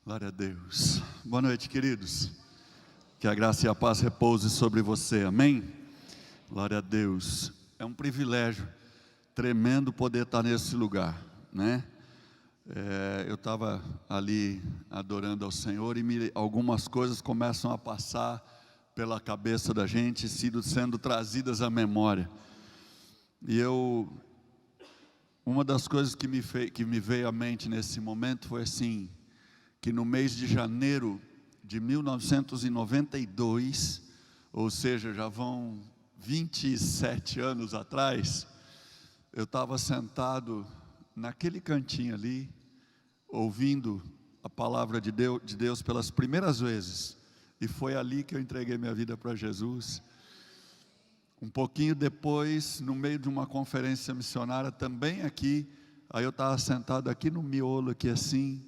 Glória a Deus. Boa noite, queridos. Que a graça e a paz repouse sobre você, amém? Glória a Deus. É um privilégio tremendo poder estar nesse lugar, né? Eu estava ali adorando ao Senhor e algumas coisas começam a passar pela cabeça da gente, sendo trazidas à memória. E uma das coisas que me veio à mente nesse momento foi assim, que no mês de janeiro de 1992, ou seja, já vão 27 anos atrás, eu estava sentado naquele cantinho ali, ouvindo a palavra de Deus pelas primeiras vezes, e foi ali que eu entreguei minha vida para Jesus. Um pouquinho depois, no meio de uma conferência missionária, também aqui, aí eu estava sentado aqui no miolo, aqui assim,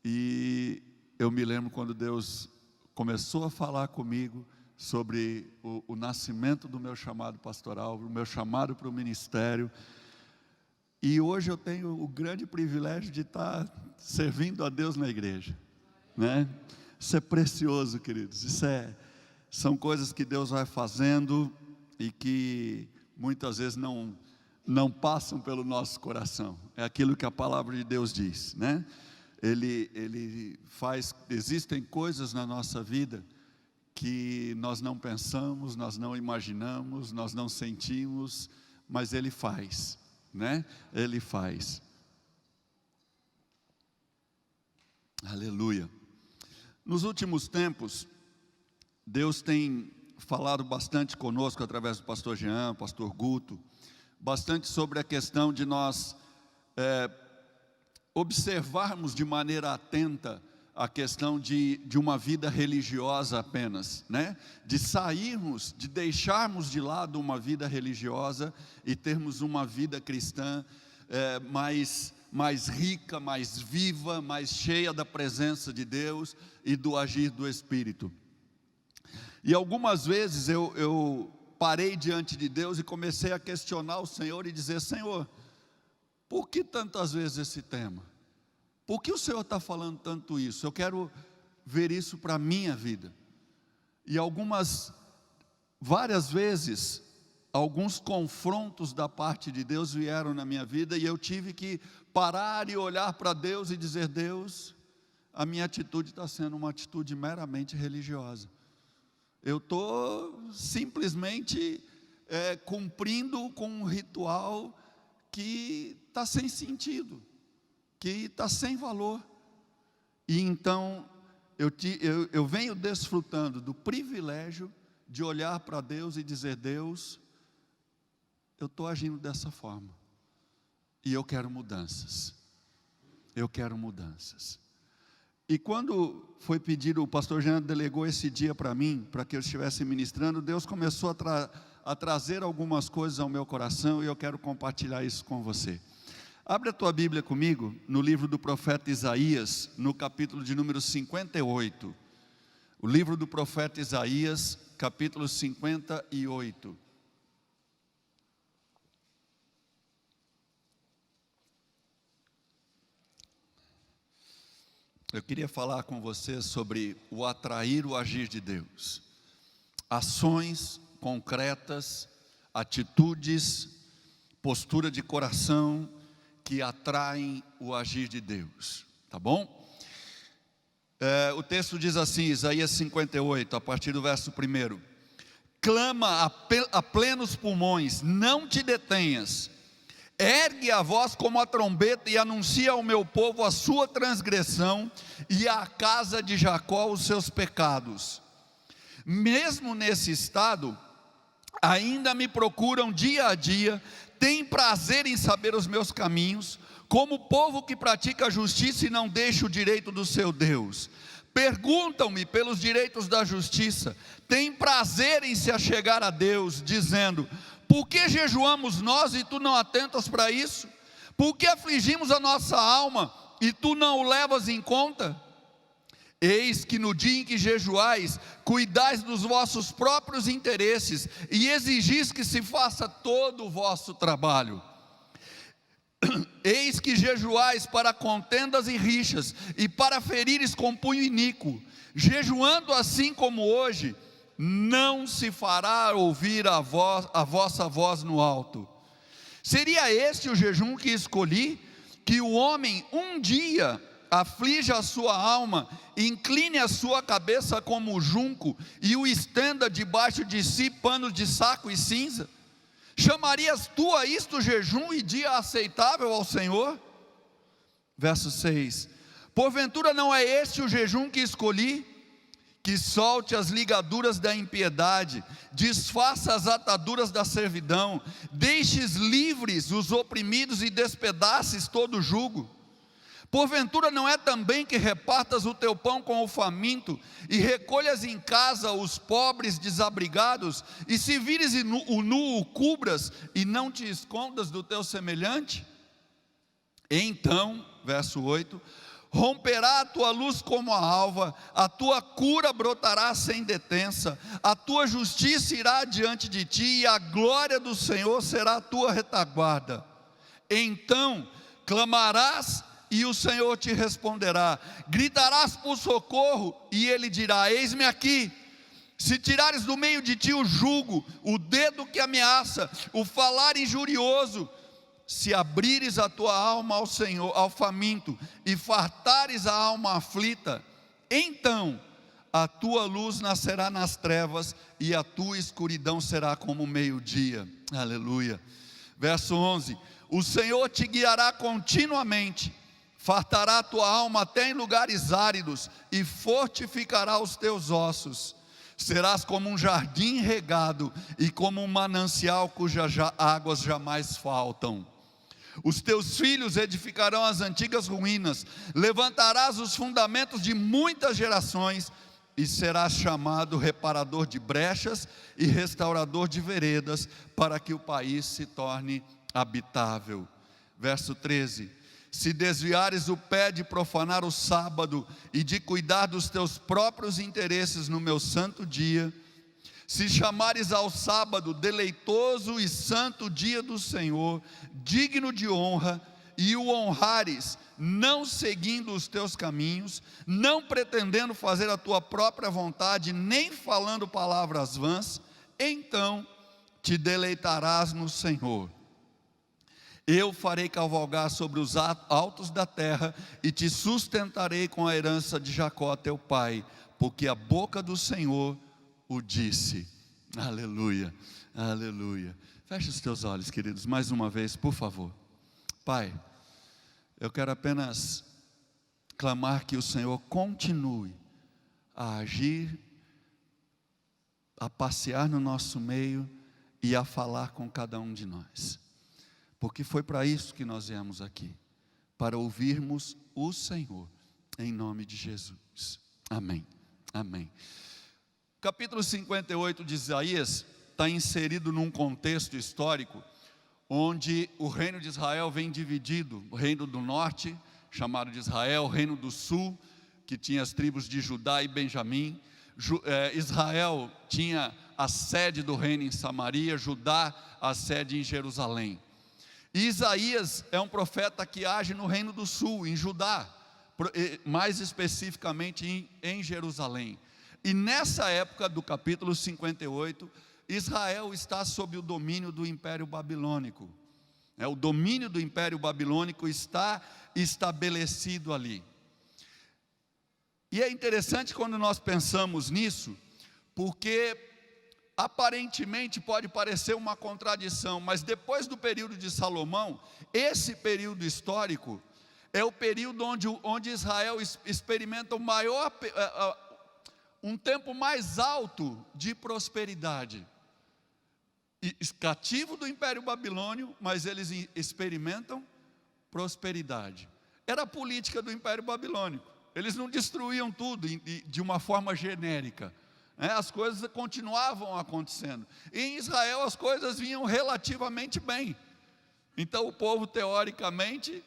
e eu me lembro quando Deus começou a falar comigo sobre o nascimento do meu chamado pastoral, o meu chamado para o ministério. E hoje eu tenho o grande privilégio de estar servindo a Deus na igreja, né? Isso é precioso, queridos. São coisas que Deus vai fazendo e que muitas vezes não passam pelo nosso coração. É aquilo que a palavra de Deus diz, né? Ele faz, existem coisas na nossa vida que nós não pensamos, nós não imaginamos, nós não sentimos, mas Ele faz, né? Ele faz. Aleluia. Nos últimos tempos, Deus tem falado bastante conosco através do pastor Jean, pastor Guto, bastante sobre a questão de nós observarmos de maneira atenta a questão de uma vida religiosa apenas, né? De sairmos, de deixarmos de lado uma vida religiosa e termos uma vida cristã mais rica, mais viva, mais cheia da presença de Deus e do agir do Espírito. E algumas vezes eu parei diante de Deus e comecei a questionar o Senhor e dizer: Senhor, por que tantas vezes esse tema? Por que o Senhor está falando tanto isso? Eu quero ver isso para a minha vida. E várias vezes, alguns confrontos da parte de Deus vieram na minha vida e eu tive que parar e olhar para Deus e dizer: Deus, a minha atitude está sendo uma atitude meramente religiosa. Eu estou simplesmente cumprindo com um ritual que está sem sentido, que está sem valor. E então eu venho desfrutando do privilégio de olhar para Deus e dizer: Deus, eu estou agindo dessa forma e eu quero mudanças. Eu quero mudanças. E quando foi pedido, o pastor Jean delegou esse dia para mim, para que eu estivesse ministrando, Deus começou a trazer algumas coisas ao meu coração e eu quero compartilhar isso com você. Abre a tua Bíblia comigo, no livro do profeta Isaías, no capítulo de número 58. O livro do profeta Isaías, capítulo 58. Eu queria falar com você sobre o atrair o agir de Deus. Ações concretas, atitudes, postura de coração que atraem o agir de Deus, tá bom? O texto diz assim, Isaías 58, a partir do verso 1: clama a plenos pulmões, não te detenhas, ergue a voz como a trombeta e anuncia ao meu povo a sua transgressão e à casa de Jacó os seus pecados. Mesmo nesse estado, ainda me procuram dia a dia, têm prazer em saber os meus caminhos, como o povo que pratica a justiça e não deixa o direito do seu Deus. Perguntam-me pelos direitos da justiça, têm prazer em se achegar a Deus, dizendo: por que jejuamos nós e tu não atentas para isso? Por que afligimos a nossa alma e tu não o levas em conta? Eis que no dia em que jejuais, cuidais dos vossos próprios interesses e exigis que se faça todo o vosso trabalho. Eis que jejuais para contendas e rixas, e para ferires com punho iníquo. Jejuando assim como hoje, não se fará ouvir a vossa voz no alto. Seria este o jejum que escolhi? Que o homem um dia aflija a sua alma, incline a sua cabeça como o junco, e o estenda debaixo de si panos de saco e cinza? Chamarias tu a isto jejum e dia aceitável ao Senhor? Verso 6: Porventura não é este o jejum que escolhi? Que solte as ligaduras da impiedade, desfaça as ataduras da servidão, deixes livres os oprimidos e despedaces todo o jugo. Porventura não é também que repartas o teu pão com o faminto, e recolhas em casa os pobres desabrigados, e se vires o nu o cubras, e não te escondas do teu semelhante? Então, verso 8: romperá a tua luz como a alva, a tua cura brotará sem detença, a tua justiça irá diante de ti, e a glória do Senhor será a tua retaguarda. Então clamarás, e o Senhor te responderá, gritarás por socorro, e Ele dirá: eis-me aqui. Se tirares do meio de ti o jugo, o dedo que ameaça, o falar injurioso, se abrires a tua alma ao Senhor, ao faminto, e fartares a alma aflita, então a tua luz nascerá nas trevas, e a tua escuridão será como o meio-dia. Aleluia. Verso 11: o Senhor te guiará continuamente, fartará a tua alma até em lugares áridos, e fortificará os teus ossos. Serás como um jardim regado, e como um manancial cujas águas jamais faltam. Os teus filhos edificarão as antigas ruínas, levantarás os fundamentos de muitas gerações, e serás chamado reparador de brechas e restaurador de veredas, para que o país se torne habitável. Verso 13: se desviares o pé de profanar o sábado, e de cuidar dos teus próprios interesses no meu santo dia, se chamares ao sábado deleitoso e santo dia do Senhor, digno de honra, e o honrares, não seguindo os teus caminhos, não pretendendo fazer a tua própria vontade, nem falando palavras vãs, então te deleitarás no Senhor. Eu farei cavalgar sobre os altos da terra, e te sustentarei com a herança de Jacó teu pai, porque a boca do Senhor o disse. Aleluia, aleluia. Feche os teus olhos, queridos, mais uma vez, por favor. Pai, eu quero apenas clamar que o Senhor continue a agir, a passear no nosso meio e a falar com cada um de nós, porque foi para isso que nós viemos aqui, para ouvirmos o Senhor, em nome de Jesus. Amém, amém. Capítulo 58 de Isaías está inserido num contexto histórico, onde o reino de Israel vem dividido: o reino do norte, chamado de Israel, o reino do sul, que tinha as tribos de Judá e Benjamim. Israel tinha a sede do reino em Samaria, Judá a sede em Jerusalém. E Isaías é um profeta que age no reino do sul, em Judá, mais especificamente em Jerusalém. E nessa época do capítulo 58, Israel está sob o domínio do Império Babilônico. O domínio do Império Babilônico está estabelecido ali. E é interessante quando nós pensamos nisso, porque aparentemente pode parecer uma contradição, mas depois do período de Salomão, esse período histórico é o período onde Israel experimenta o maior, um tempo mais alto de prosperidade. Cativo do Império Babilônio, mas eles experimentam prosperidade. Era a política do Império Babilônico. Eles não destruíam tudo de uma forma genérica. As coisas continuavam acontecendo. E em Israel as coisas vinham relativamente bem. Então o povo teoricamente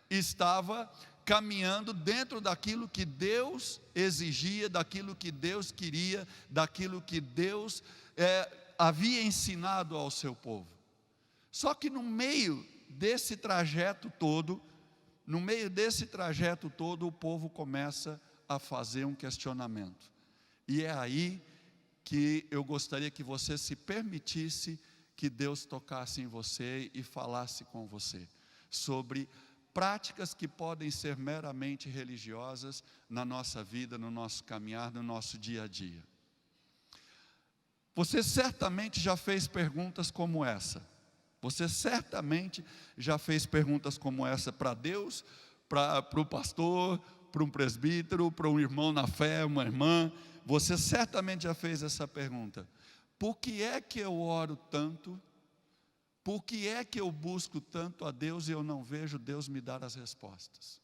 estava caminhando dentro daquilo que Deus exigia, daquilo que Deus queria, daquilo que Deus havia ensinado ao seu povo. Só que no meio desse trajeto todo, o povo começa a fazer um questionamento. E é aí que eu gostaria que você se permitisse que Deus tocasse em você e falasse com você sobre práticas que podem ser meramente religiosas na nossa vida, no nosso caminhar, no nosso dia a dia. Você certamente já fez perguntas como essa. Você certamente já fez perguntas como essa para Deus, para o pastor, para um presbítero, para um irmão na fé, uma irmã. Você certamente já fez essa pergunta: por que é que eu oro tanto? Por que é que eu busco tanto a Deus e eu não vejo Deus me dar as respostas?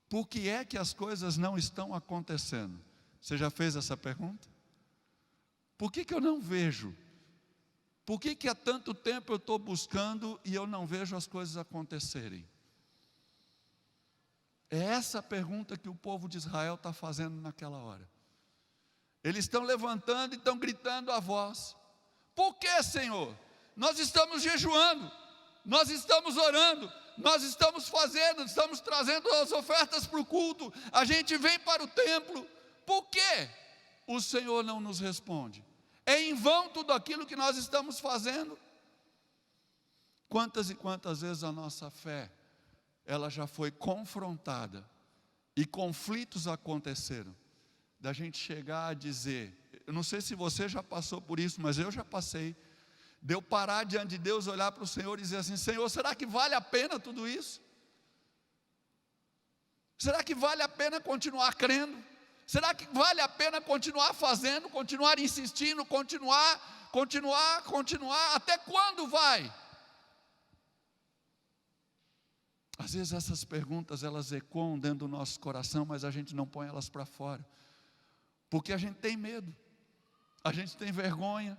Por que é que as coisas não estão acontecendo? Você já fez essa pergunta? Por que eu não vejo? Por que há tanto tempo eu estou buscando e eu não vejo as coisas acontecerem? É essa a pergunta que o povo de Israel está fazendo naquela hora. Eles estão levantando e estão gritando a voz: por que, Senhor? Nós estamos jejuando, nós estamos orando, nós estamos fazendo, estamos trazendo as ofertas para o culto, a gente vem para o templo. Por que o Senhor não nos responde? É em vão tudo aquilo que nós estamos fazendo? Quantas e quantas vezes a nossa fé, ela já foi confrontada e conflitos aconteceram, da gente chegar a dizer, eu não sei se você já passou por isso, mas eu já passei, de eu parar diante de Deus, olhar para o Senhor e dizer assim: Senhor, será que vale a pena tudo isso? Será que vale a pena continuar crendo? Será que vale a pena continuar fazendo, continuar insistindo, continuar, até quando vai? Às vezes essas perguntas, elas ecoam dentro do nosso coração, mas a gente não põe elas para fora, porque a gente tem medo, a gente tem vergonha,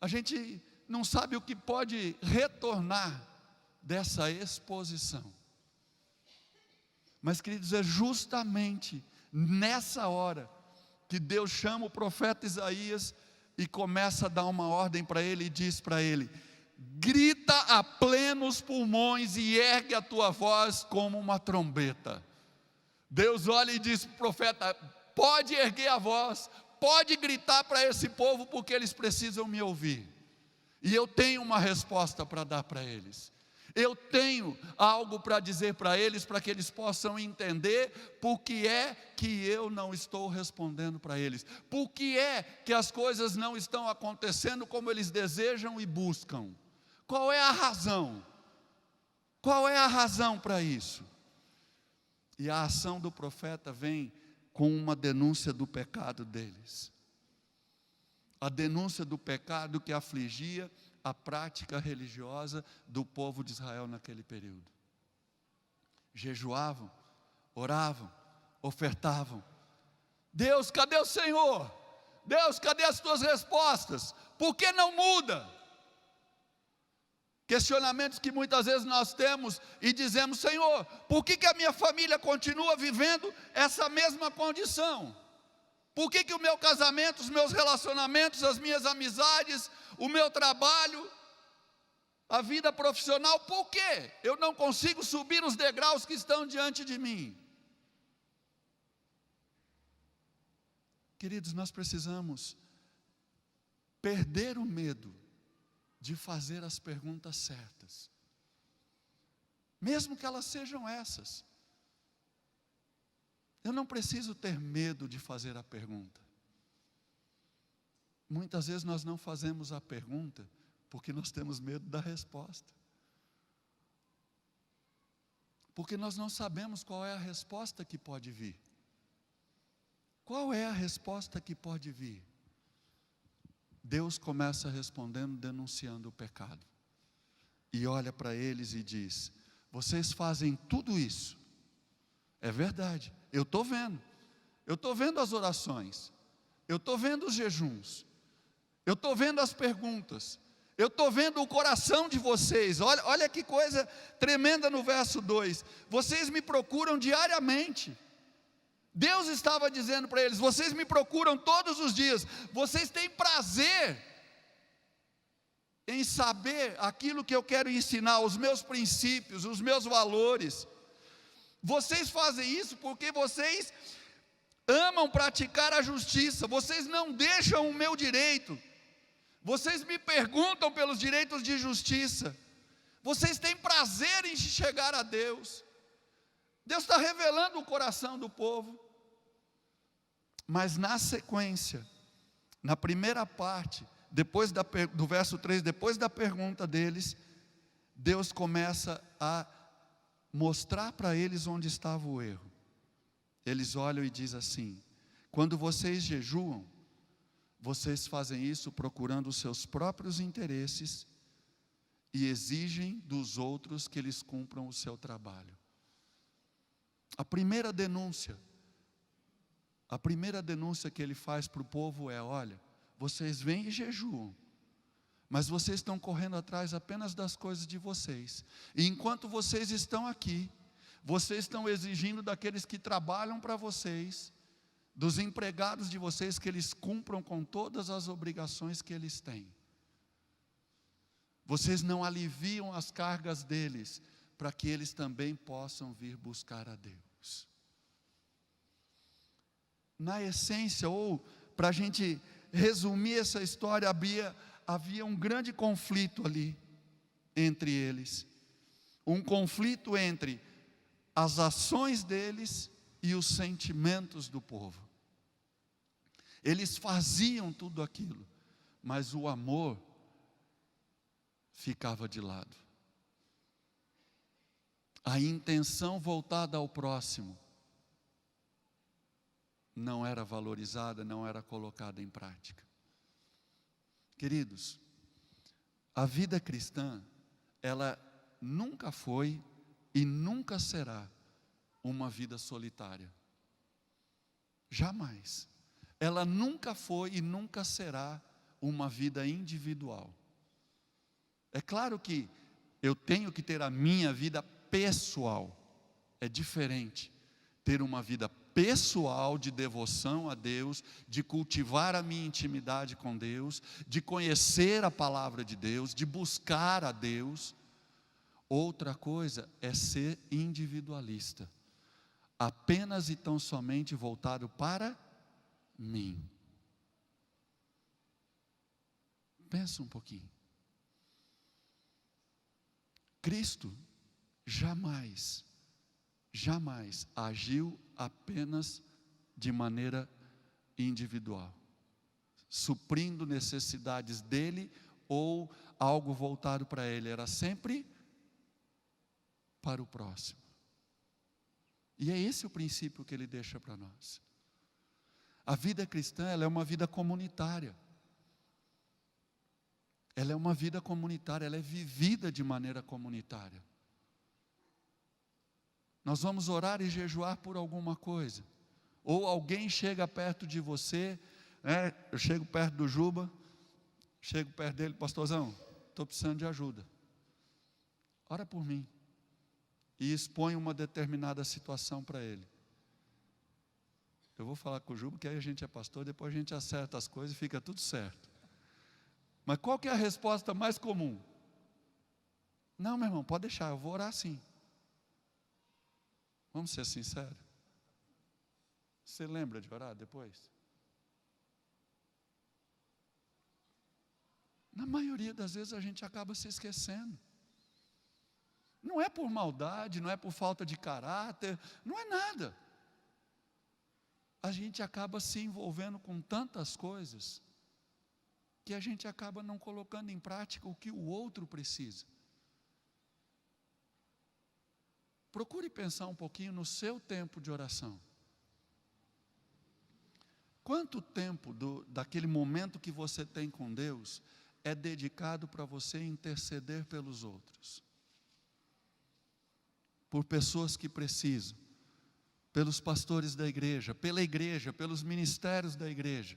a gente não sabe o que pode retornar dessa exposição. Mas, queridos, é justamente nessa hora que Deus chama o profeta Isaías e começa a dar uma ordem para ele e diz para ele: grita a plenos pulmões e ergue a tua voz como uma trombeta. Deus olha e diz para o profeta: pode erguer a voz, pode gritar para esse povo, porque eles precisam me ouvir, e eu tenho uma resposta para dar para eles. Eu tenho algo para dizer para eles, para que eles possam entender por que é que eu não estou respondendo para eles, por que é que as coisas não estão acontecendo como eles desejam e buscam. Qual é a razão? Qual é a razão para isso? E a ação do profeta vem com uma denúncia do pecado deles. A denúncia do pecado que afligia a prática religiosa do povo de Israel naquele período. Jejuavam, oravam, ofertavam. Deus, cadê o Senhor? Deus, cadê as tuas respostas? Por que não muda? Questionamentos que muitas vezes nós temos e dizemos: Senhor, por que a minha família continua vivendo essa mesma condição? Por que o meu casamento, os meus relacionamentos, as minhas amizades, o meu trabalho, a vida profissional, por que eu não consigo subir os degraus que estão diante de mim? Queridos, nós precisamos perder o medo de fazer as perguntas certas, mesmo que elas sejam essas. Eu não preciso ter medo de fazer a pergunta. Muitas vezes nós não fazemos a pergunta porque nós temos medo da resposta, porque nós não sabemos qual é a resposta que pode vir. Qual é a resposta que pode vir? Deus começa respondendo, denunciando o pecado, e olha para eles e diz: vocês fazem tudo isso, é verdade, eu estou vendo as orações, eu estou vendo os jejuns, eu estou vendo as perguntas, eu estou vendo o coração de vocês. Olha que coisa tremenda no verso 2, vocês me procuram diariamente. Deus estava dizendo para eles: vocês me procuram todos os dias, vocês têm prazer em saber aquilo que eu quero ensinar, os meus princípios, os meus valores. Vocês fazem isso porque vocês amam praticar a justiça, vocês não deixam o meu direito, vocês me perguntam pelos direitos de justiça, vocês têm prazer em chegar a Deus. Deus está revelando o coração do povo. Mas na sequência, na primeira parte, depois do verso 3, depois da pergunta deles, Deus começa a mostrar para eles onde estava o erro. Eles olham e dizem assim: quando vocês jejuam, vocês fazem isso procurando os seus próprios interesses e exigem dos outros que eles cumpram o seu trabalho. A primeira denúncia que ele faz para o povo é: olha, vocês vêm e jejuam, mas vocês estão correndo atrás apenas das coisas de vocês, e enquanto vocês estão aqui, vocês estão exigindo daqueles que trabalham para vocês, dos empregados de vocês, que eles cumpram com todas as obrigações que eles têm. Vocês não aliviam as cargas deles, para que eles também possam vir buscar a Deus. Na essência, ou para a gente resumir essa história, havia um grande conflito ali entre eles. Um conflito entre as ações deles e os sentimentos do povo. Eles faziam tudo aquilo, mas o amor ficava de lado. A intenção voltada ao próximo não era valorizada, não era colocada em prática. Queridos, a vida cristã, ela nunca foi e nunca será uma vida solitária. Jamais. Ela nunca foi e nunca será uma vida individual. É claro que eu tenho que ter a minha vida pessoal. É diferente ter uma vida pessoal de devoção a Deus, de cultivar a minha intimidade com Deus, de conhecer a palavra de Deus, de buscar a Deus. Outra coisa é ser individualista, apenas e tão somente voltado para mim. Pensa um pouquinho. Cristo jamais agiu apenas de maneira individual, suprindo necessidades dele ou algo voltado para ele. Era sempre para o próximo. E é esse o princípio que ele deixa para nós. A vida cristã, ela é uma vida comunitária. Ela é uma vida comunitária, ela é vivida de maneira comunitária. Nós vamos orar e jejuar por alguma coisa. Ou alguém chega perto de você, eu chego perto do Juba, chego perto dele: pastorzão, estou precisando de ajuda. Ora por mim. E expõe uma determinada situação para ele. Eu vou falar com o Juba, que aí a gente é pastor, depois a gente acerta as coisas e fica tudo certo. Mas qual que é a resposta mais comum? Não, meu irmão, pode deixar, eu vou orar sim. Vamos ser sinceros. Você lembra de orar depois? Na maioria das vezes a gente acaba se esquecendo. Não é por maldade, não é por falta de caráter, não é nada. A gente acaba se envolvendo com tantas coisas que a gente acaba não colocando em prática o que o outro precisa. Procure pensar um pouquinho no seu tempo de oração. Quanto tempo daquele momento que você tem com Deus é dedicado para você interceder pelos outros? Por pessoas que precisam, pelos pastores da igreja, pela igreja, pelos ministérios da igreja.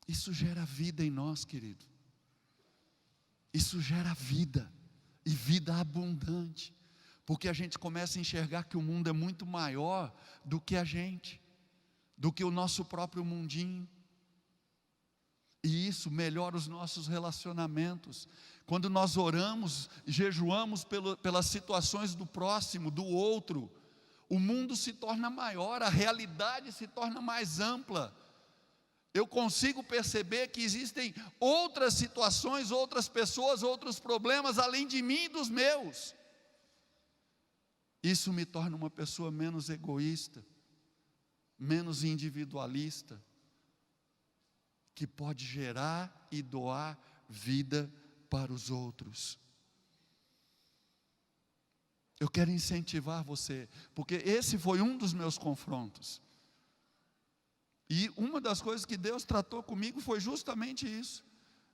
Isso gera vida em nós, querido. Isso gera vida, e vida abundante, porque a gente começa a enxergar que o mundo é muito maior do que a gente, do que o nosso próprio mundinho. E isso melhora os nossos relacionamentos. Quando nós oramos, jejuamos pelas situações do próximo, do outro, o mundo se torna maior, a realidade se torna mais ampla. Eu consigo perceber que existem outras situações, outras pessoas, outros problemas, além de mim e dos meus. Isso me torna uma pessoa menos egoísta, menos individualista, que pode gerar e doar vida para os outros. Eu quero incentivar você, porque esse foi um dos meus confrontos. E uma das coisas que Deus tratou comigo foi justamente isso.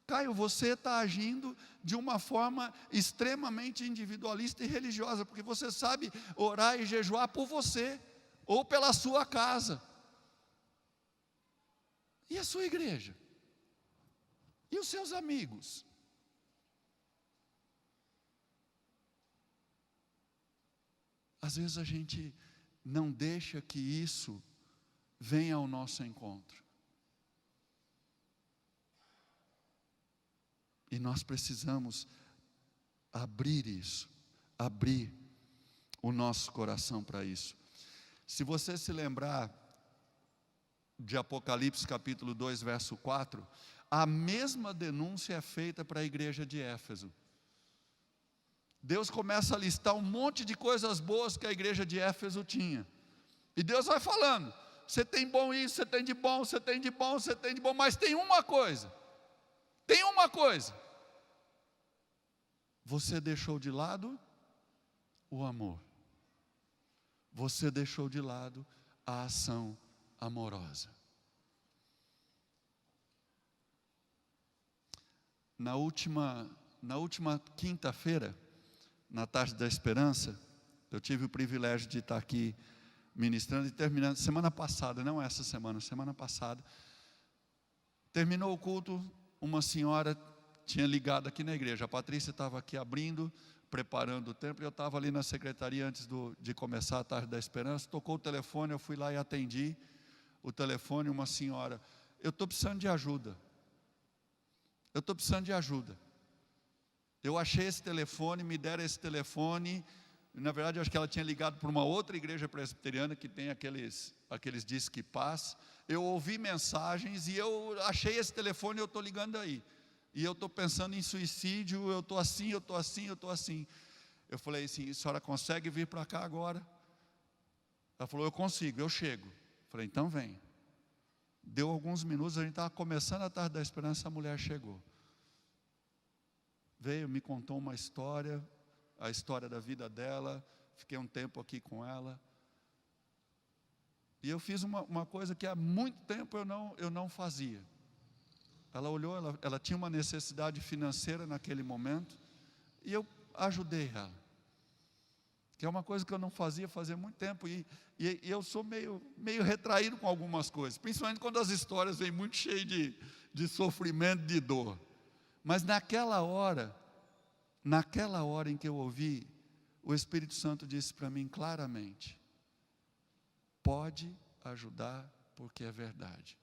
Caio, você está agindo de uma forma extremamente individualista e religiosa, porque você sabe orar e jejuar por você, ou pela sua casa. E a sua igreja? E os seus amigos? Às vezes a gente não deixa que isso venha ao nosso encontro. E nós precisamos abrir isso, abrir o nosso coração para isso. Se você se lembrar de Apocalipse capítulo 2, verso 4, a mesma denúncia é feita para a igreja de Éfeso. Deus começa a listar um monte de coisas boas que a igreja de Éfeso tinha. E Deus vai falando, você tem bom isso, você tem de bom, você tem de bom, você tem de bom, mas tem uma coisa. Você deixou de lado o amor. Você deixou de lado a ação amorosa. Na última quinta-feira, na Tarde da Esperança, eu tive o privilégio de estar aqui ministrando e terminando, semana passada, não essa semana, semana passada, terminou o culto, uma senhora tinha ligado aqui na igreja, a Patrícia estava aqui abrindo, preparando o templo, e eu estava ali na secretaria antes de começar a Tarde da Esperança, tocou o telefone, eu fui lá e atendi o telefone, uma senhora, eu estou precisando de ajuda, eu achei esse telefone, me deram esse telefone, na verdade eu acho que ela tinha ligado para uma outra igreja presbiteriana que tem aqueles Disque Paz, eu ouvi mensagens e eu achei esse telefone e eu estou ligando aí, e eu estou pensando em suicídio, eu estou assim. Eu falei assim, a senhora consegue vir para cá agora? Ela falou, eu consigo, eu chego. Eu falei, então vem. Deu alguns minutos, a gente estava começando a Tarde da Esperança, a mulher chegou. Veio, me contou uma história, a história da vida dela, fiquei um tempo aqui com ela. E eu fiz uma coisa que há muito tempo eu não fazia. Ela olhou, ela tinha uma necessidade financeira naquele momento, e eu ajudei ela. Que é uma coisa que eu não fazia muito tempo, e eu sou meio retraído com algumas coisas, principalmente quando as histórias vêm muito cheias de sofrimento, de dor. Mas naquela hora em que eu ouvi, o Espírito Santo disse para mim claramente, pode ajudar porque é verdade.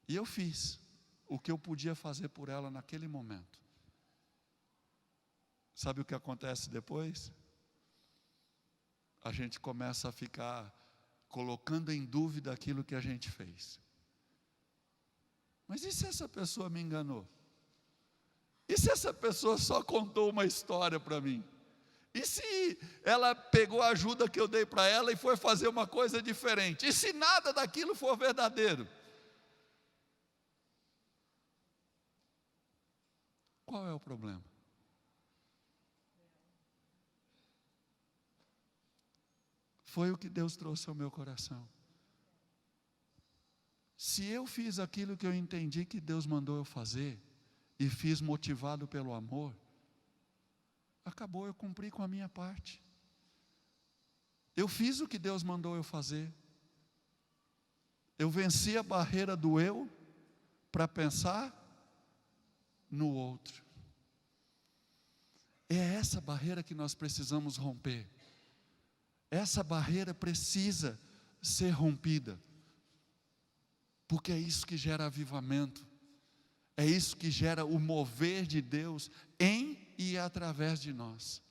E eu fiz o que eu podia fazer por ela naquele momento. Sabe o que acontece depois? A gente começa a ficar colocando em dúvida aquilo que a gente fez. Mas e se essa pessoa me enganou? E se essa pessoa só contou uma história para mim? E se ela pegou a ajuda que eu dei para ela e foi fazer uma coisa diferente? E se nada daquilo for verdadeiro? Qual é o problema? Foi o que Deus trouxe ao meu coração. Se eu fiz aquilo que eu entendi que Deus mandou eu fazer, e fiz motivado pelo amor, acabou, eu cumpri com a minha parte. Eu fiz o que Deus mandou eu fazer. Eu venci a barreira do eu, para pensar no outro. É essa barreira que nós precisamos romper. Essa barreira precisa ser rompida. porque é isso que gera avivamento, é isso que gera o mover de Deus em e através de nós.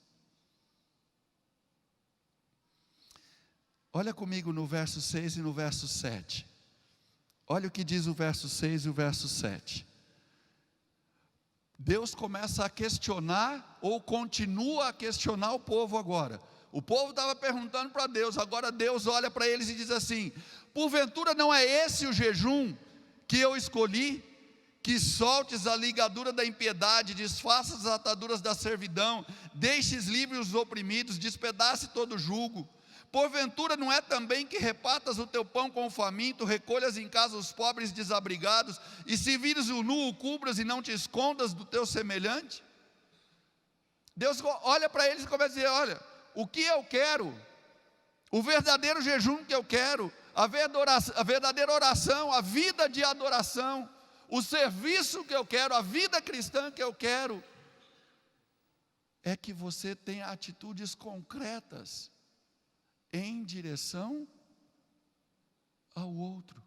Olha comigo no verso 6 e no verso 7. Olha o que diz o verso 6 e o verso 7. Deus começa a questionar, ou continua a questionar o povo agora. O povo estava perguntando para Deus, agora Deus olha para eles e diz assim: porventura não é esse o jejum que eu escolhi? Que soltes a ligadura da impiedade, desfaças as ataduras da servidão, deixes livres os oprimidos, despedace todo jugo. Porventura não é também que repartas o teu pão com o faminto, recolhas em casa os pobres desabrigados, e se vires o nu, o cubras e não te escondas do teu semelhante? Deus olha para eles e começa a dizer: olha, o que eu quero, o verdadeiro jejum que eu quero, a verdadeira oração, a vida de adoração, o serviço que eu quero, a vida cristã que eu quero, é que você tenha atitudes concretas em direção ao outro,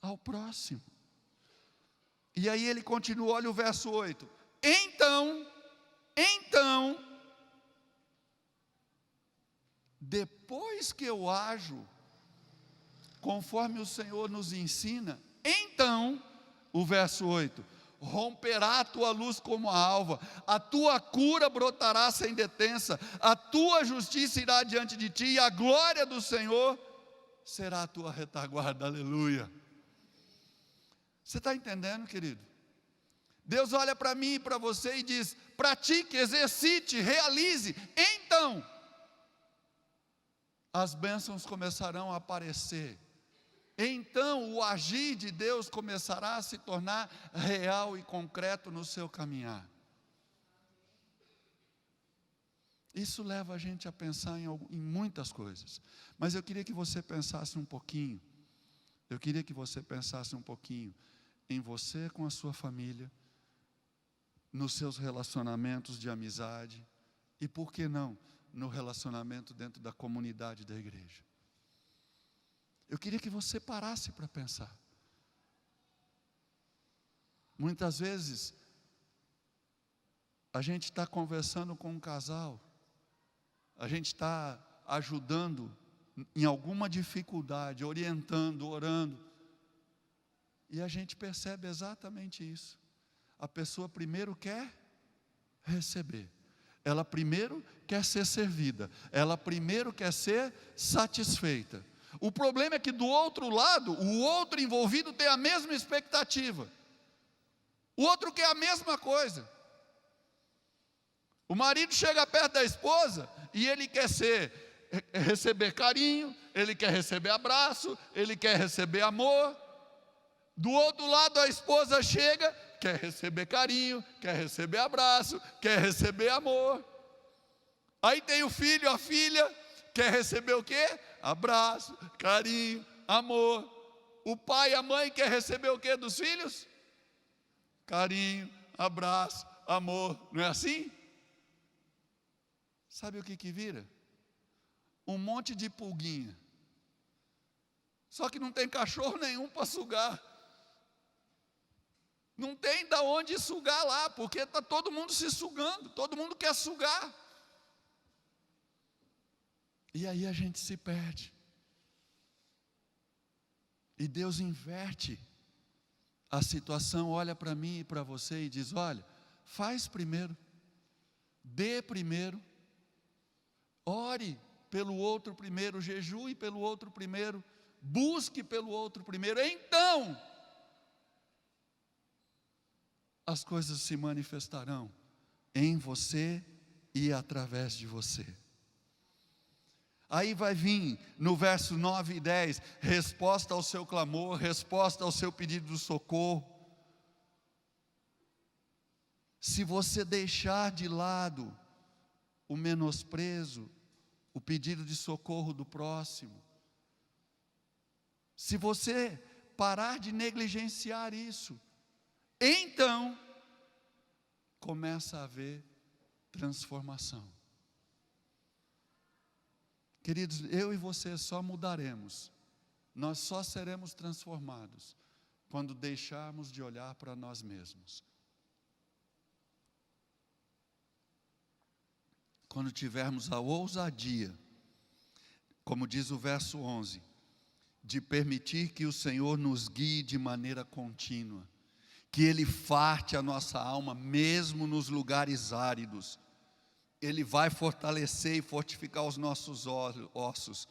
ao próximo. E aí ele continua, olha o verso 8. Então, depois que eu ajo conforme o Senhor nos ensina, então, o verso 8, romperá a tua luz como a alva, a tua cura brotará sem detença, a tua justiça irá diante de ti, e a glória do Senhor será a tua retaguarda. Aleluia. Você está entendendo, querido? Deus olha para mim e para você e diz: pratique, exercite, realize. Então, as bênçãos começarão a aparecer. Então o agir de Deus começará a se tornar real e concreto no seu caminhar. Isso leva a gente a pensar em muitas coisas. Mas eu queria que você pensasse um pouquinho. Eu queria que você pensasse um pouquinho em você com a sua família, nos seus relacionamentos de amizade, e por que não, no relacionamento dentro da comunidade da igreja. Eu queria que você parasse para pensar. Muitas vezes, a gente está conversando com um casal, a gente está ajudando em alguma dificuldade, orientando, orando, e a gente percebe exatamente isso. A pessoa primeiro quer receber, ela primeiro quer ser servida, ela primeiro quer ser satisfeita. O problema é que do outro lado, o outro envolvido tem a mesma expectativa. O outro quer a mesma coisa. O marido chega perto da esposa e ele quer receber carinho, ele quer receber abraço, ele quer receber amor. Do outro lado a esposa chega, quer receber carinho, quer receber abraço, quer receber amor. Aí tem o filho, a filha, quer receber o quê? Abraço, carinho, amor. O pai e a mãe quer receber o quê dos filhos? Carinho, abraço, amor. Não é assim? Sabe o que vira? Um monte de pulguinha. Só que não tem cachorro nenhum para sugar. Não tem de onde sugar lá, porque está todo mundo se sugando, todo mundo quer sugar. E aí a gente se perde. E Deus inverte a situação, olha para mim e para você e diz: olha, faz primeiro, dê primeiro, ore pelo outro primeiro, jejue pelo outro primeiro, busque pelo outro primeiro, então as coisas se manifestarão em você e através de você. Aí vai vir no verso 9 e 10, resposta ao seu clamor, resposta ao seu pedido de socorro. Se você deixar de lado o menosprezo, o pedido de socorro do próximo, se você parar de negligenciar isso, então começa a haver transformação. Queridos, eu e você só mudaremos, nós só seremos transformados quando deixarmos de olhar para nós mesmos. Quando tivermos a ousadia, como diz o verso 11, de permitir que o Senhor nos guie de maneira contínua, que Ele farte a nossa alma, mesmo nos lugares áridos. Ele vai fortalecer e fortificar os nossos ossos.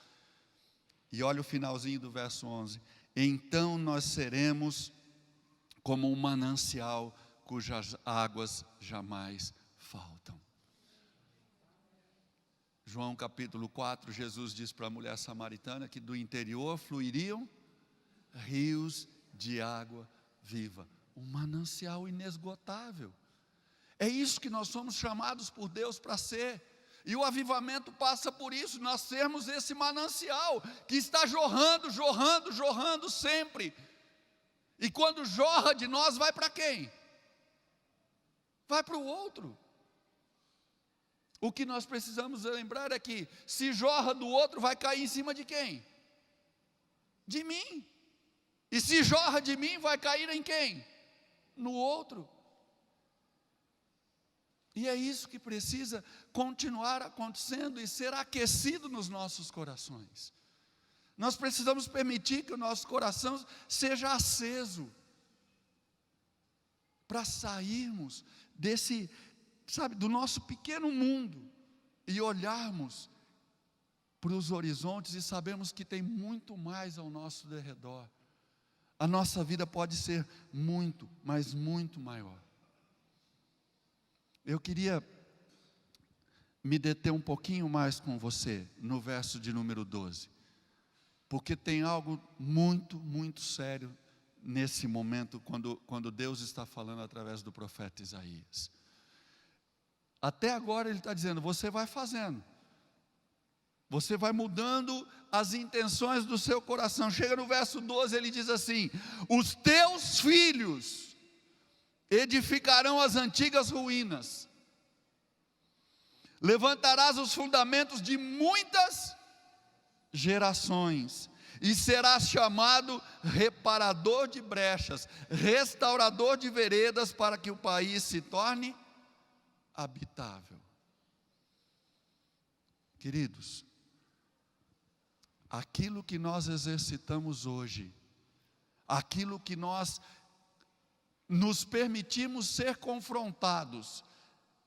E olha o finalzinho do verso 11. Então nós seremos como um manancial cujas águas jamais faltam. João capítulo 4, Jesus diz para a mulher samaritana que do interior fluiriam rios de água viva. Um manancial inesgotável. É isso que nós somos chamados por Deus para ser. E o avivamento passa por isso, nós sermos esse manancial que está jorrando, jorrando, jorrando sempre. E quando jorra de nós, vai para quem? Vai para o outro. O que nós precisamos lembrar é que, se jorra do outro, vai cair em cima de quem? De mim. E se jorra de mim, vai cair em quem? No outro. E é isso que precisa continuar acontecendo e ser aquecido nos nossos corações. Nós precisamos permitir que o nosso coração seja aceso, para sairmos desse, do nosso pequeno mundo, e olharmos para os horizontes e sabemos que tem muito mais ao nosso derredor. A nossa vida pode ser muito, mas muito maior. Eu queria me deter um pouquinho mais com você no verso de número 12, porque tem algo muito, muito sério nesse momento, quando Deus está falando através do profeta Isaías. Até agora ele está dizendo, você vai fazendo, você vai mudando as intenções do seu coração. Chega no verso 12, ele diz assim: os teus filhos edificarão as antigas ruínas, levantarás os fundamentos de muitas gerações, e serás chamado reparador de brechas, restaurador de veredas, para que o país se torne habitável. Queridos, aquilo que nós exercitamos hoje, aquilo que nós nos permitimos ser confrontados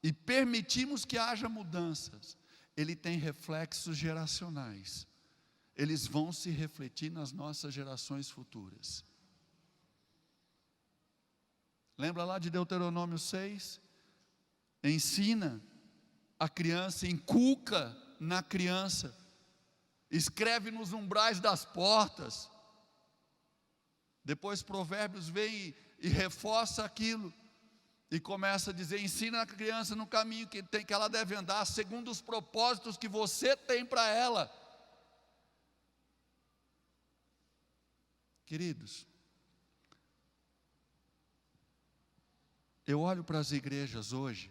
e permitimos que haja mudanças, ele tem reflexos geracionais. Eles vão se refletir nas nossas gerações futuras. Lembra lá de Deuteronômio 6? Ensina a criança, inculca na criança, escreve nos umbrais das portas. Depois Provérbios vem e reforça aquilo, e começa a dizer, ensina a criança no caminho que ela deve andar, segundo os propósitos que você tem para ela. Queridos, eu olho para as igrejas hoje,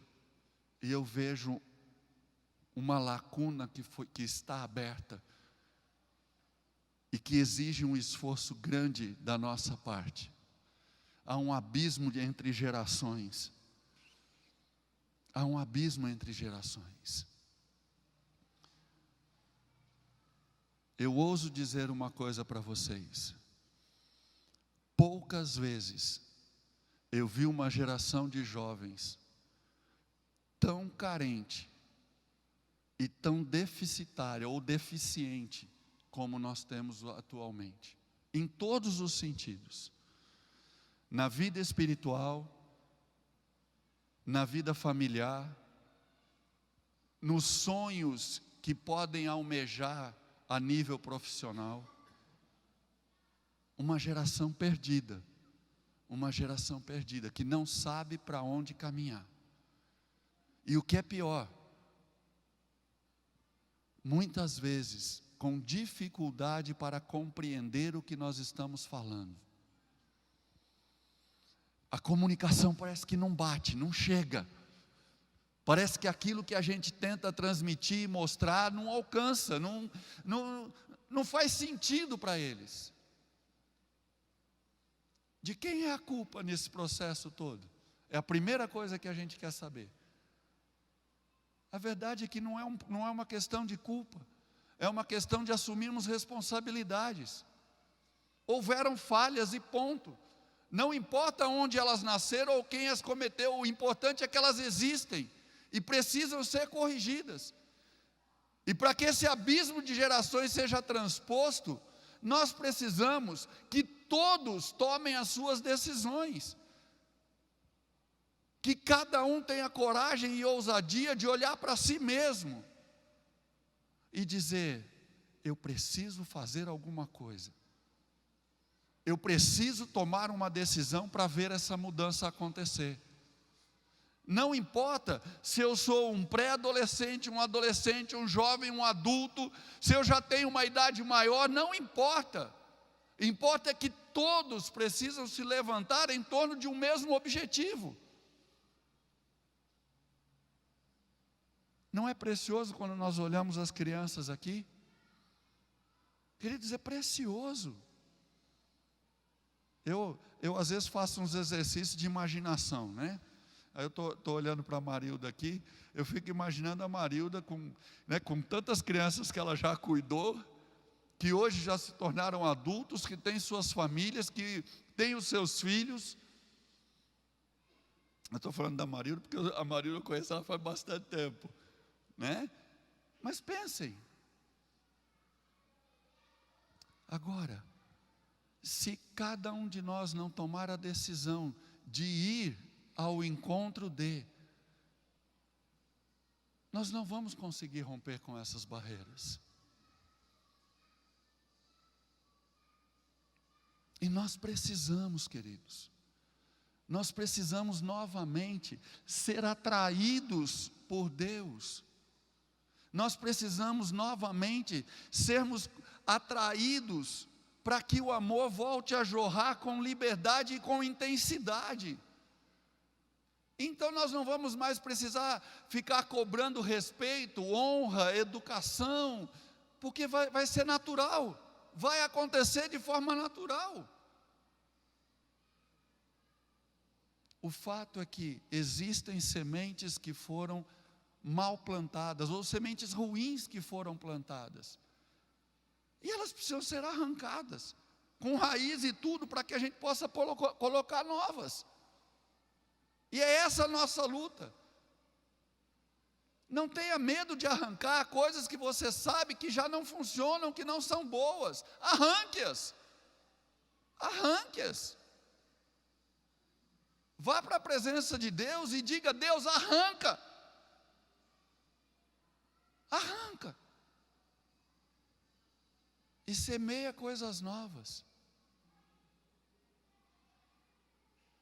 e eu vejo uma lacuna que está aberta, e que exige um esforço grande da nossa parte. Há um abismo entre gerações. Há um abismo entre gerações. Eu ouso dizer uma coisa para vocês. Poucas vezes eu vi uma geração de jovens tão carente e tão deficitária ou deficiente como nós temos atualmente, em todos os sentidos. Na vida espiritual, na vida familiar, nos sonhos que podem almejar a nível profissional. Uma geração perdida, que não sabe para onde caminhar. E o que é pior, muitas vezes com dificuldade para compreender o que nós estamos falando. A comunicação parece que não bate, não chega. Parece que aquilo que a gente tenta transmitir e mostrar não alcança, não faz sentido para eles. De quem é a culpa nesse processo todo? É a primeira coisa que a gente quer saber. A verdade é que não é uma questão de culpa, é uma questão de assumirmos responsabilidades. Houveram falhas e ponto. Não importa onde elas nasceram ou quem as cometeu, o importante é que elas existem e precisam ser corrigidas. E para que esse abismo de gerações seja transposto, nós precisamos que todos tomem as suas decisões. Que cada um tenha coragem e ousadia de olhar para si mesmo e dizer: eu preciso fazer alguma coisa. Eu preciso tomar uma decisão para ver essa mudança acontecer. Não importa se eu sou um pré-adolescente, um adolescente, um jovem, um adulto, se eu já tenho uma idade maior, não importa. Importa é que todos precisam se levantar em torno de um mesmo objetivo. Não é precioso quando nós olhamos as crianças aqui? Queridos, é precioso. Eu às vezes faço uns exercícios de imaginação, né? Aí eu estou olhando para a Marilda aqui, eu fico imaginando a Marilda com tantas crianças que ela já cuidou, que hoje já se tornaram adultos, que têm suas famílias, que têm os seus filhos. Eu estou falando da Marilda, porque a Marilda eu conheço ela faz bastante tempo, né? Mas pensem, agora, se cada um de nós não tomar a decisão de ir ao encontro nós não vamos conseguir romper com essas barreiras. E nós precisamos, queridos, nós precisamos novamente ser atraídos por Deus. Nós precisamos novamente sermos atraídos para que o amor volte a jorrar com liberdade e com intensidade. Então nós não vamos mais precisar ficar cobrando respeito, honra, educação, porque vai ser natural, vai acontecer de forma natural. O fato é que existem sementes que foram mal plantadas, ou sementes ruins que foram plantadas, e elas precisam ser arrancadas, com raiz e tudo, para que a gente possa colocar novas. E é essa a nossa luta. Não tenha medo de arrancar coisas que você sabe que já não funcionam, que não são boas. Arranque-as. Arranque-as. Vá para a presença de Deus e diga: Deus, arranca. Arranca. E semeia coisas novas.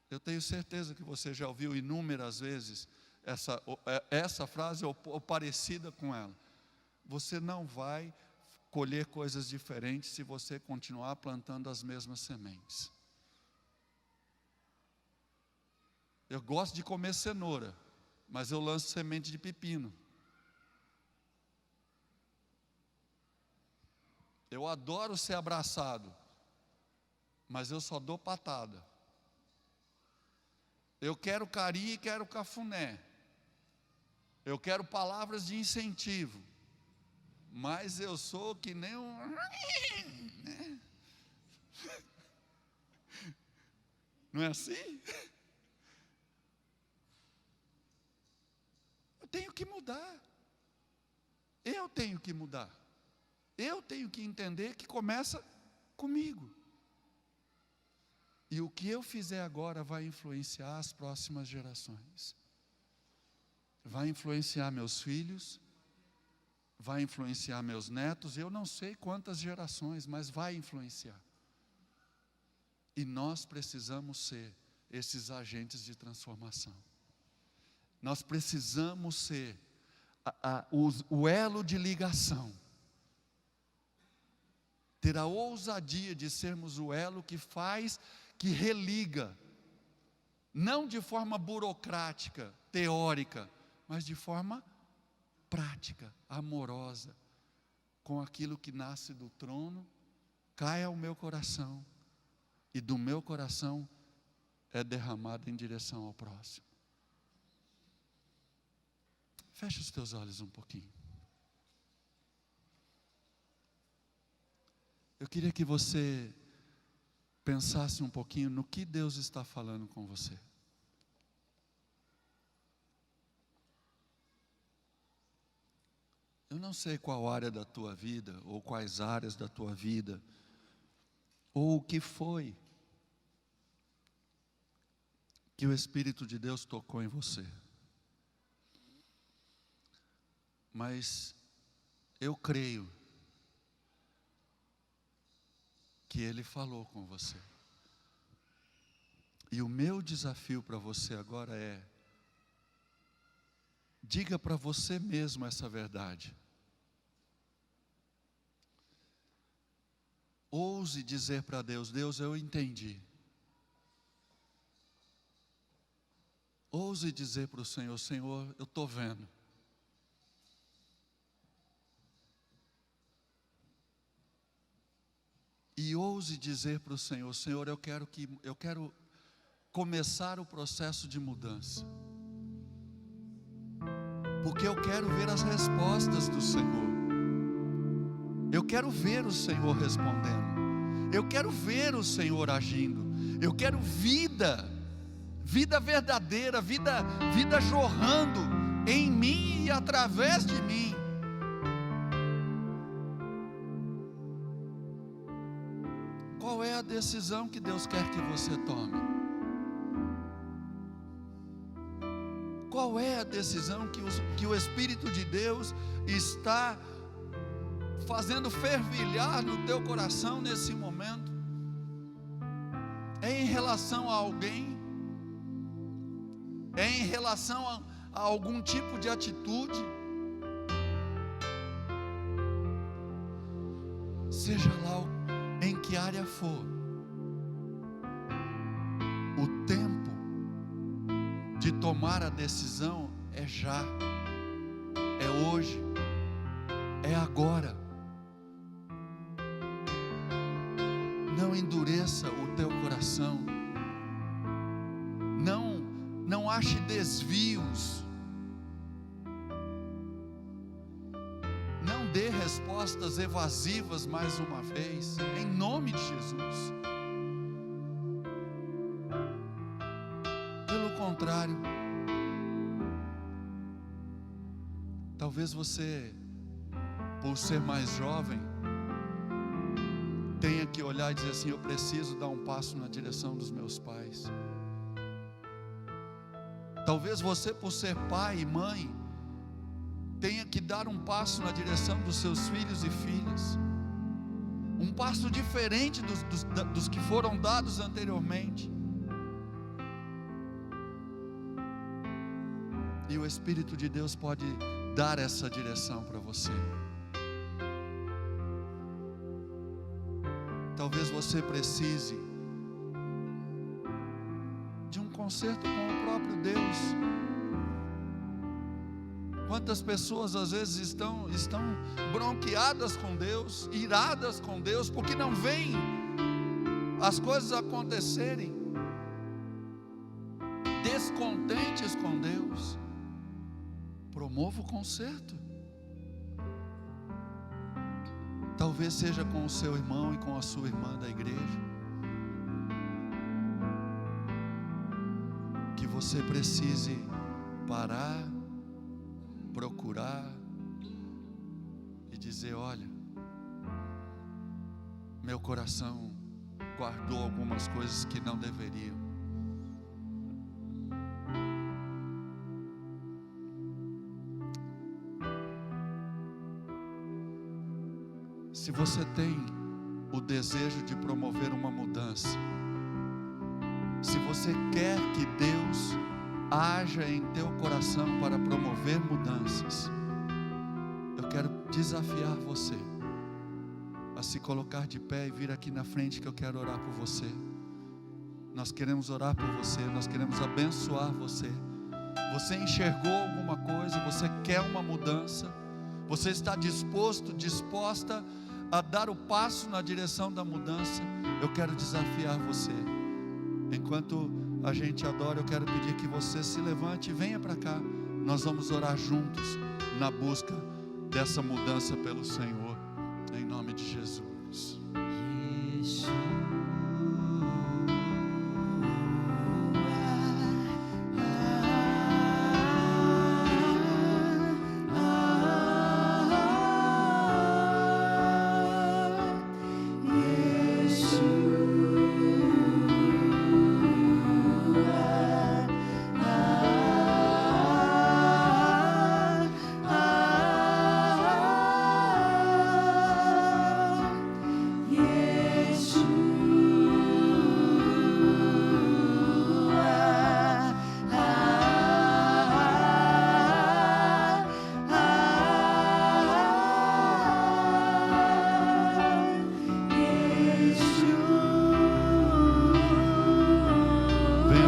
Eu tenho certeza que você já ouviu inúmeras vezes essa frase ou parecida com ela. Você não vai colher coisas diferentes se você continuar plantando as mesmas sementes. Eu gosto de comer cenoura, mas eu lanço semente de pepino. Eu adoro ser abraçado, mas eu só dou patada. Eu quero carinho e quero cafuné. Eu quero palavras de incentivo. Mas eu sou que nem um... né? Não é assim? Eu tenho que mudar. Eu tenho que mudar. Eu tenho que entender que começa comigo. E o que eu fizer agora vai influenciar as próximas gerações. Vai influenciar meus filhos, vai influenciar meus netos, eu não sei quantas gerações, mas vai influenciar. E nós precisamos ser esses agentes de transformação. Nós precisamos ser o elo de ligação. Ter a ousadia de sermos o elo que religa, não de forma burocrática, teórica, mas de forma prática, amorosa, com aquilo que nasce do trono, cai ao meu coração, e do meu coração é derramada em direção ao próximo. Feche os teus olhos um pouquinho. Eu queria que você pensasse um pouquinho no que Deus está falando com você. Eu não sei qual área da tua vida, ou quais áreas da tua vida, ou o que foi que o Espírito de Deus tocou em você. Mas eu creio que Ele falou com você. E o meu desafio para você agora é: diga para você mesmo essa verdade. Ouse dizer para Deus: Deus, eu entendi. Ouse dizer para o Senhor: Senhor, eu estou vendo. E ouse dizer para o Senhor: Senhor, eu quero começar o processo de mudança. Porque eu quero ver as respostas do Senhor. Eu quero ver o Senhor respondendo. Eu quero ver o Senhor agindo. Eu quero vida verdadeira, vida jorrando em mim e através de mim. Qual é a decisão que Deus quer que você tome? Qual é a decisão que o Espírito de Deus está fazendo fervilhar no teu coração nesse momento? É em relação a alguém? É em relação a algum tipo de atitude? Seja lá em que área for, o tempo de tomar a decisão é já, é hoje, é agora. Não endureça o teu coração, não ache desvios, não dê respostas evasivas mais uma vez, em nome de Jesus. Pelo contrário, talvez você, por ser mais jovem, tenha que olhar e dizer assim: eu preciso dar um passo na direção dos meus pais. Talvez você, por ser pai e mãe, tenha que dar um passo na direção dos seus filhos e filhas, um passo diferente dos que foram dados anteriormente. E o Espírito de Deus pode dar essa direção para você. Talvez você precise de um concerto com o próprio Deus. Quantas pessoas às vezes estão bronqueadas com Deus, iradas com Deus, porque não veem as coisas acontecerem, descontentes com Deus. Promova o concerto. Talvez seja com o seu irmão e com a sua irmã da igreja, que você precise parar, procurar e dizer: olha, meu coração guardou algumas coisas que não deveriam. Se você tem o desejo de promover uma mudança, se você quer que Deus haja em teu coração para promover mudanças, eu quero desafiar você a se colocar de pé e vir aqui na frente, que eu quero orar por você. Nós queremos orar por você, nós queremos abençoar você. Você enxergou alguma coisa, você quer uma mudança, você está disposta a dar o passo na direção da mudança, eu quero desafiar você. Enquanto a gente adora, eu quero pedir que você se levante e venha para cá. Nós vamos orar juntos na busca dessa mudança pelo Senhor, em nome de Jesus.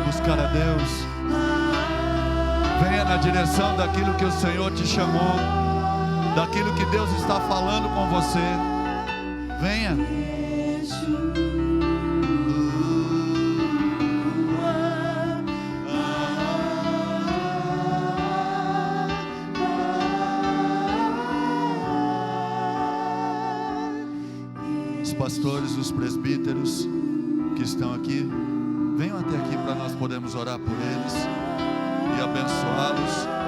Buscar a Deus, venha na direção daquilo que o Senhor te chamou, daquilo que Deus está falando com você. Venha. Os pastores, os presbíteros que estão aqui, venham até aqui para nós podermos orar por eles e abençoá-los.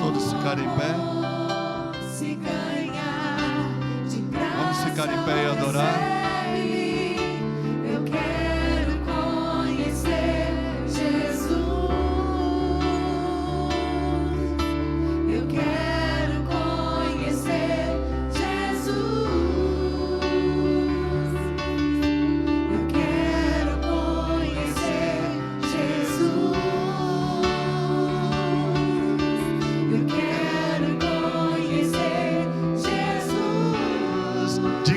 todos ficarem em pé. Vamos ficar em pé e adorar.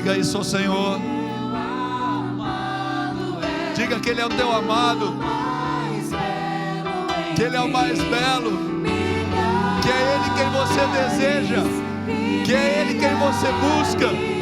Diga isso ao Senhor. Diga que Ele é o teu amado, que Ele é o mais belo, que é Ele quem você deseja, que é Ele quem você busca.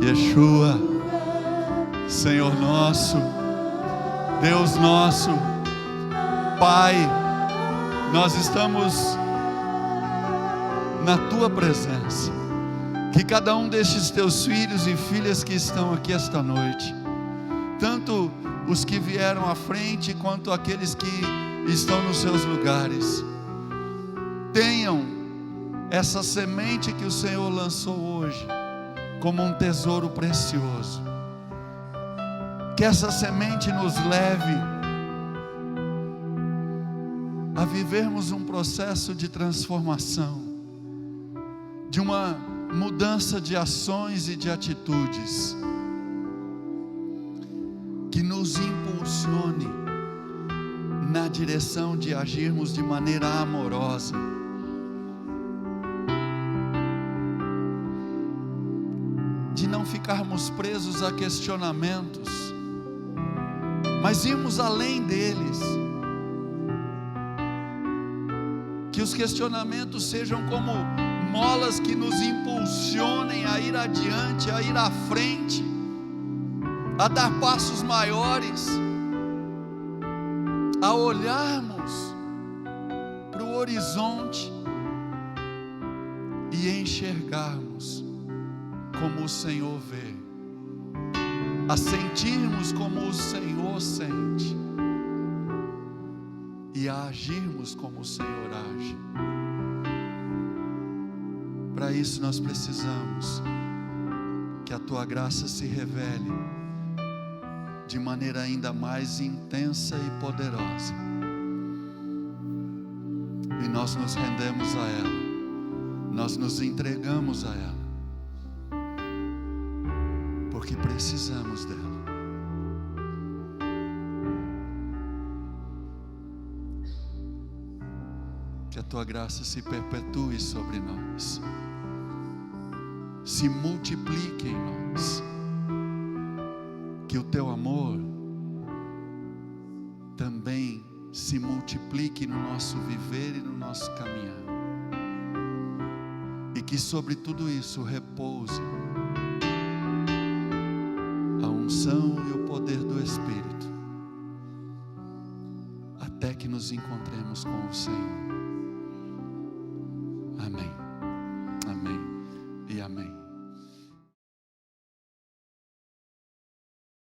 Yeshua, Senhor nosso, Deus nosso, Pai, nós estamos na Tua presença. Que cada um destes Teus filhos e filhas que estão aqui esta noite, tanto os que vieram à frente, quanto aqueles que estão nos seus lugares, tenham essa semente que o Senhor lançou hoje, como um tesouro precioso. Que essa semente nos leve a vivermos um processo de transformação, de uma mudança de ações e de atitudes, que nos impulsione na direção de agirmos de maneira amorosa, de não ficarmos presos a questionamentos, mas irmos além deles. Que os questionamentos sejam como molas que nos impulsionem a ir adiante, a ir à frente, a dar passos maiores, a olharmos para o horizonte e enxergarmos como o Senhor vê, a sentirmos como o Senhor sente e a agirmos como o Senhor age. Para isso nós precisamos que a Tua graça se revele de maneira ainda mais intensa e poderosa, e nós nos rendemos a ela, nós nos entregamos a ela, porque precisamos dela. Que a Tua graça se perpetue sobre nós, se multiplique em nós, que o Teu amor também se multiplique no nosso viver e no nosso caminhar, e que sobre tudo isso repouse a unção e o poder do Espírito, até que nos encontremos com o Senhor. Amém.